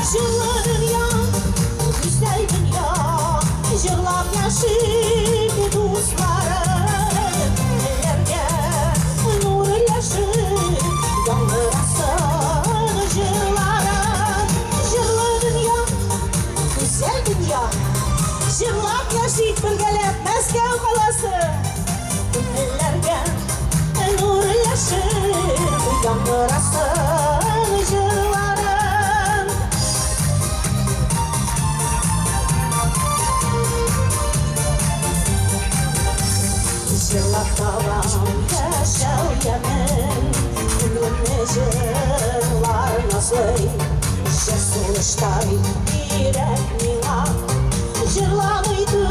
Жылы dünya, güzel dünya, yığlab yaşaydı dostlarım. Ellerge nur yaşır, yandırasın jırlarım. Жылы dünya, güzel dünya, yığlab yaşaydı birgelep Moskva kalası. Ellerge nur yaşır, yandırasın jırlarım. Yıllar tavam yaşayanın Gülümle jırlar nasıl Şesuluştay direk mina Jırlamıydı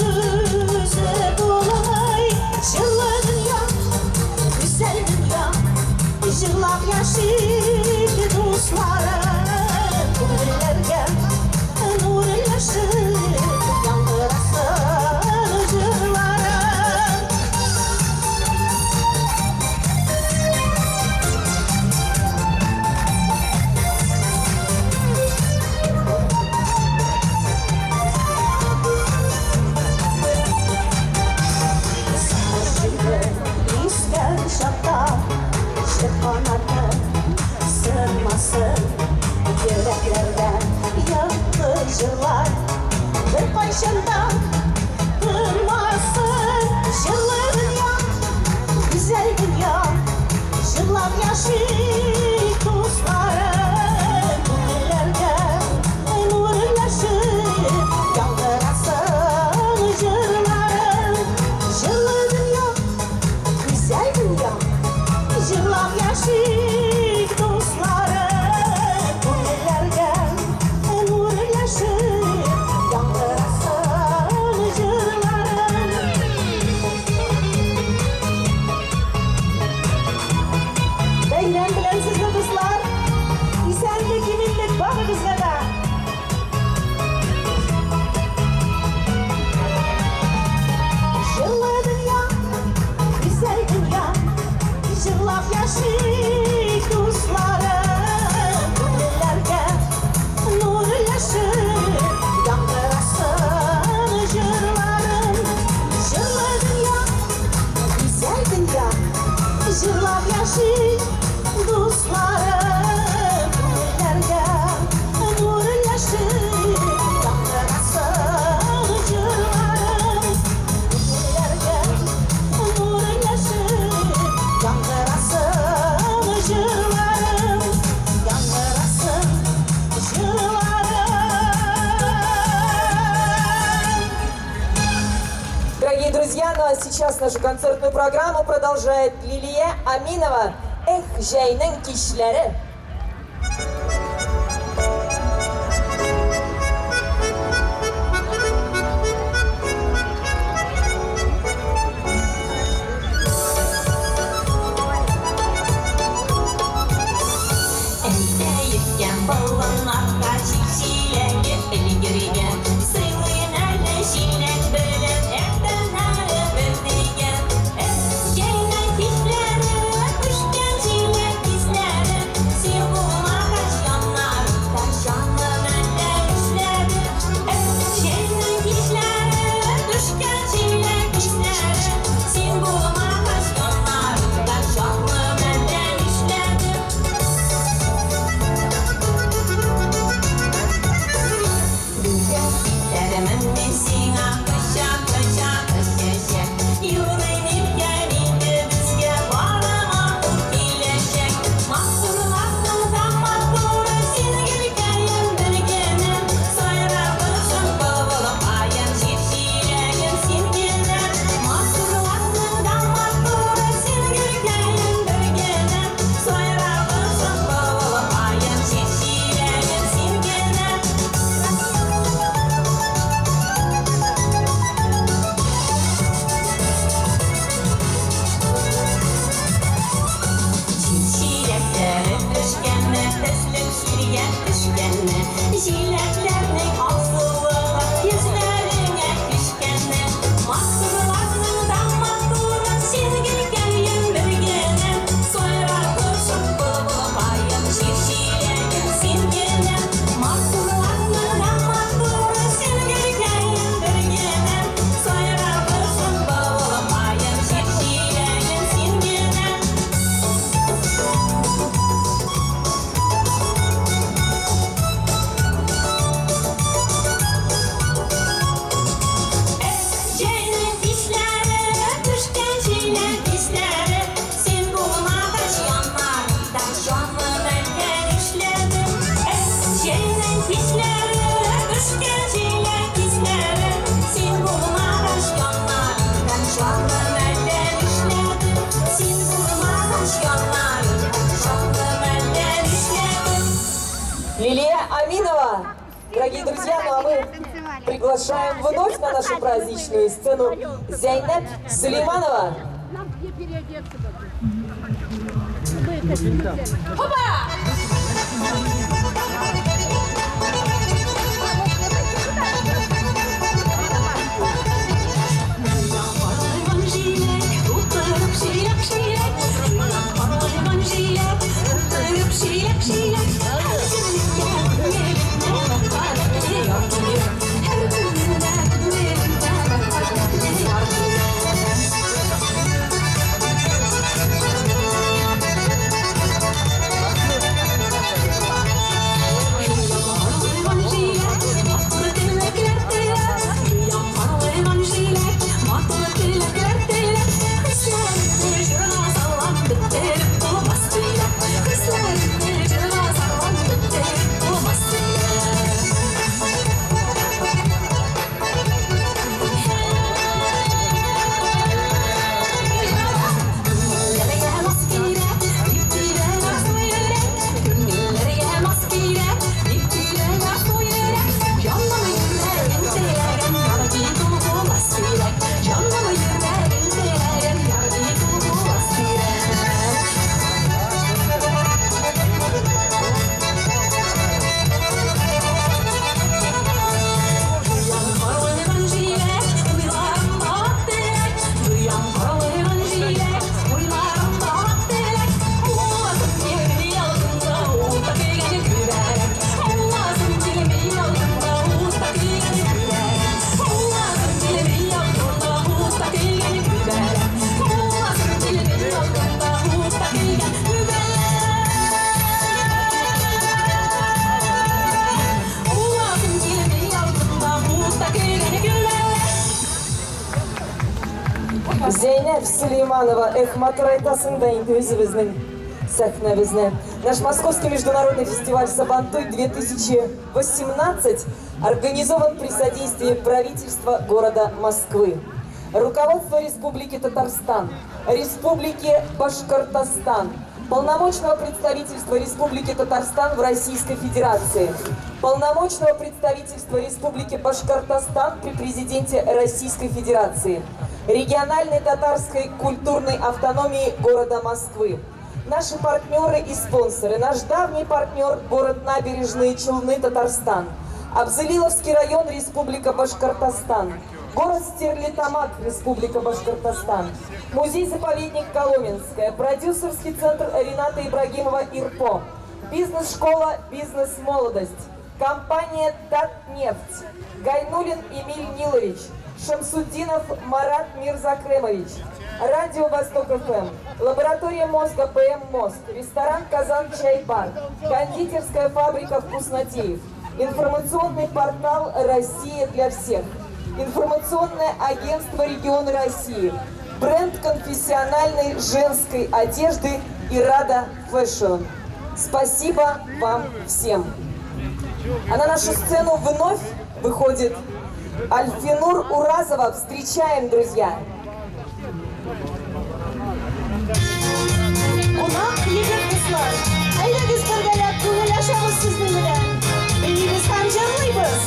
yüzü dolay Jırlı dünya, güzel dünya Jırlap yaşaydı dostlarım Güllerge nur yaşır Yandırasın jırlarım. Kanatı sığmasın yüreklerden yakıcılar bir başından durmasın Jırlı dünya, güzel dünya Jırlap yaşayı dostlarım Güllerge nurlaşır yandırasın jırlarım Jırlı dünya, güzel dünya Jırlap yaşayık dostlarım Güllerge nur yaşır Yandırasın jırlarım. Beylen bilen sizde dostlar İsenlik, eminlik bağınızda da Jırlı dünya, güzel dünya Jırlap yaşayık dostlarım Güllerge nur yaşır Yandırasın jırlarım Jırlı dünya, güzel dünya Jırlap yaşayık dostlarım Güllerge nur yaşır Yandırasın jırlarım Güllerge nur yaşır Yandırasın jırlarım, yandırasın jırlarım. Дорогие друзья, ну а сейчас нашу концертную программу продолжает Лилия Аминова. Эх, Жайның кишләре. Аминова. Дорогие друзья, ну а мы приглашаем вновь на нашу праздничную сцену Зейнеп Сулейманова. Нам где переодеться надо? Зейнеп Сулейманова, Эхматурайтасында инде өзебезнең сәхнәбезне. Наш Московский международный фестиваль Сабантуй 2018 организован при содействии правительства города Москвы, руководства Республики Татарстан, Республики Башкортостан, полномочного представительства Республики Татарстан в Российской Федерации, полномочного представительства Республики Башкортостан при президенте Российской Федерации, региональной татарской культурной автономии города Москвы. Наши партнеры и спонсоры, наш давний партнер город Набережные Челны, Татарстан, Абзелиловский район, Республика Башкортостан, город Стерлитамак, Республика Башкортостан, музей-заповедник Коломенская, продюсерский центр Рената Ибрагимова ИРПО, бизнес-школа «Бизнес-молодость», компания «Татнефть», Гайнулин Эмиль Нилович, Шамсуддинов Марат Мирзакремович, радио Восток ФМ, лаборатория мозга ПМ Мозг, ресторан Казан Чай-бар, кондитерская фабрика Вкуснотеев, информационный портал «Россия для всех», информационное агентство «Регионы России», бренд конфессиональной женской одежды «Ирада Фэшн». Спасибо вам всем! А на нашу сцену вновь выходит Альфинур Уразова. Встречаем, друзья! Qonaq yigit qizlar, hayda biz birgalab ko'ngillashamiz sizning bilan. Biz ham jilmaymiz.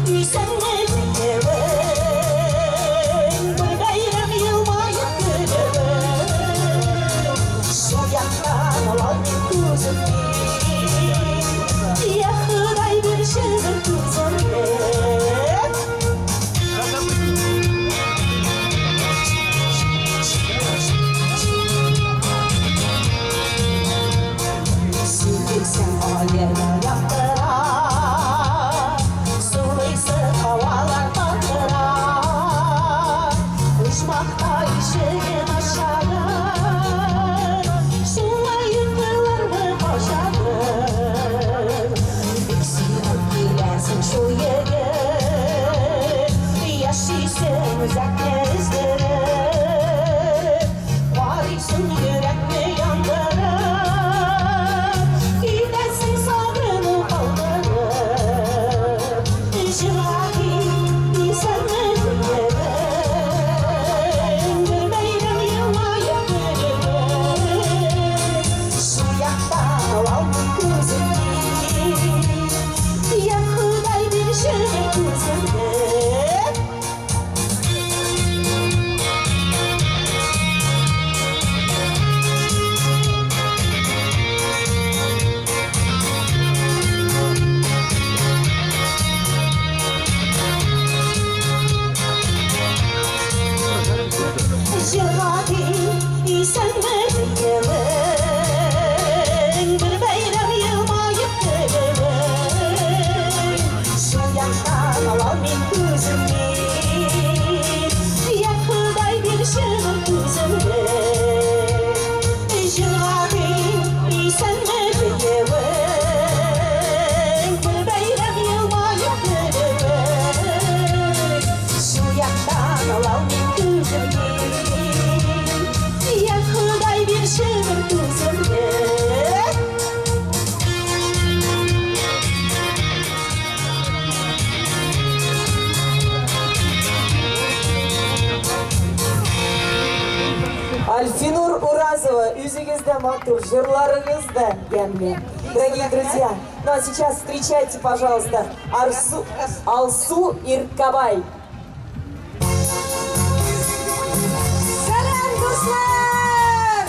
You Sen o yerine yaptıra Sulıysa havalar baktıra Uçmakta işin aşağı Sulayın kırlarını boşalır Yüksek gidersin şu yere Yaşaysın uzak denizlere Varysın yürek mi yandırır Gidersin sabrını kaldırır Jirahi sen ne diyelim Bir beyrem yılmayıp gülür Şu yakta aldım kuzum Yakıday bir şey kuzum Jirahi sen ne diyelim Bir beyrem yılmayıp gülür Şu yaktan alalım kuzum Yakıday bir şırın kuzum Jirahi sen ne diyelim Bir beyrem yılmayıp gülür Şu yaktan alalım kuzum Yakıday bir şırın kuzum Альфинур Уразова, Үзигизда Матур, жырларыңызда Гэмли. Дорогие друзья, ну а сейчас встречайте, пожалуйста, Алсу Иркабай. Selam dostlar!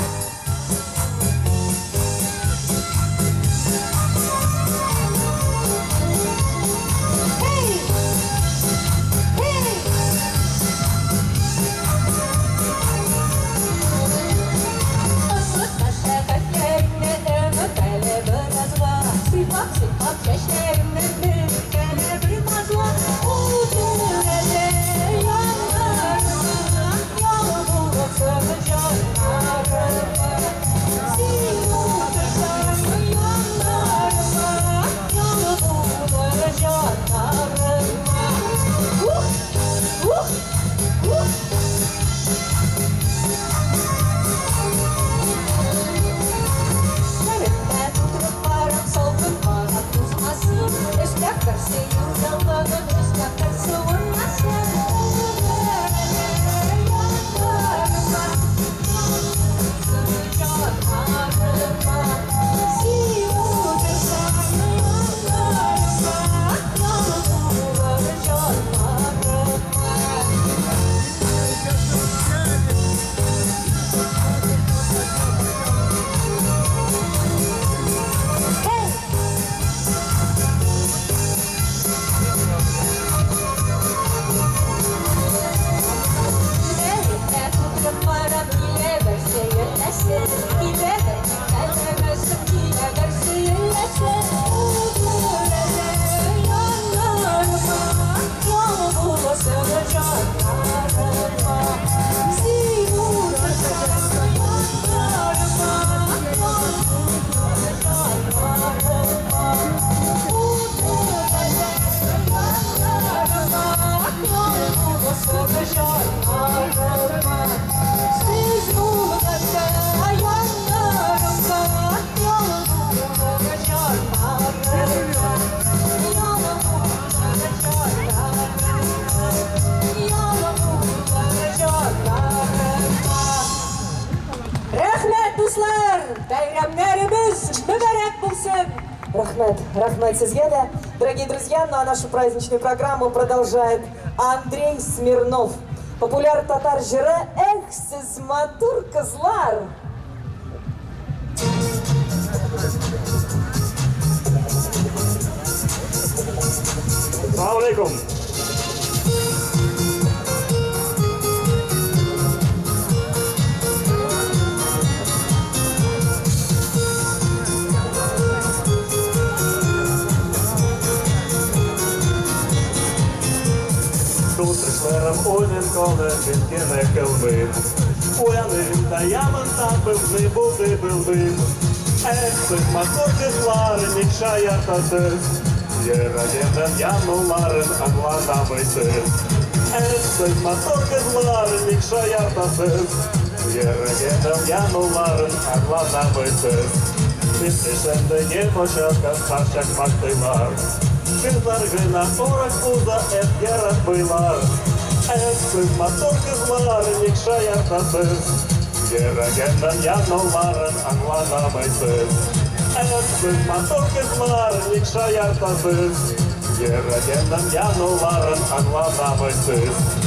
Hey! Hey! Sıfat yaşlarımın bir kere bir mazla Uğurlere yanlarıma Yol bulup sığacaklarıma Sivurlarımı yanlarıma Yol bulacaklarıma Nereden tutup varam solgun bana kızmasın İstakırsı yurdalanın istakırsı vurmasın Yanlarıma Sığacaklarıma Sivurlarımı yanlarıma Yol bulacaklarıma Siz bulacak yanlarımda yol bulacak Рахмет, дуслар! Bayramlarimiz mübarek bo'lsin! Рахмет sizga da. Дорогие друзья, ну а нашу праздничную программу продолжает Андрей Смирнов. Популяр татар жыры «Эх, siz матур kızlar». Assalamu alaikum. яром один коле жінки не килби. Уяним та ямон та пивни бути билби. Ексик маторки зларен, шая та тис. Єрадєден яну ларен, англанами тис. Ексик маторки зларен, шая та тис. Єрадєден яну ларен, англанами тис. Вістишенде не початка, старшак мактилар. Кизаргина орак уза ефгерат билар. Ексик маторки зларен, шая та тис. Єрадєден яну ларен, англанами тис. Ексик маторки зларен, шая та тис. Єрадєден яну ларен, англанами тис.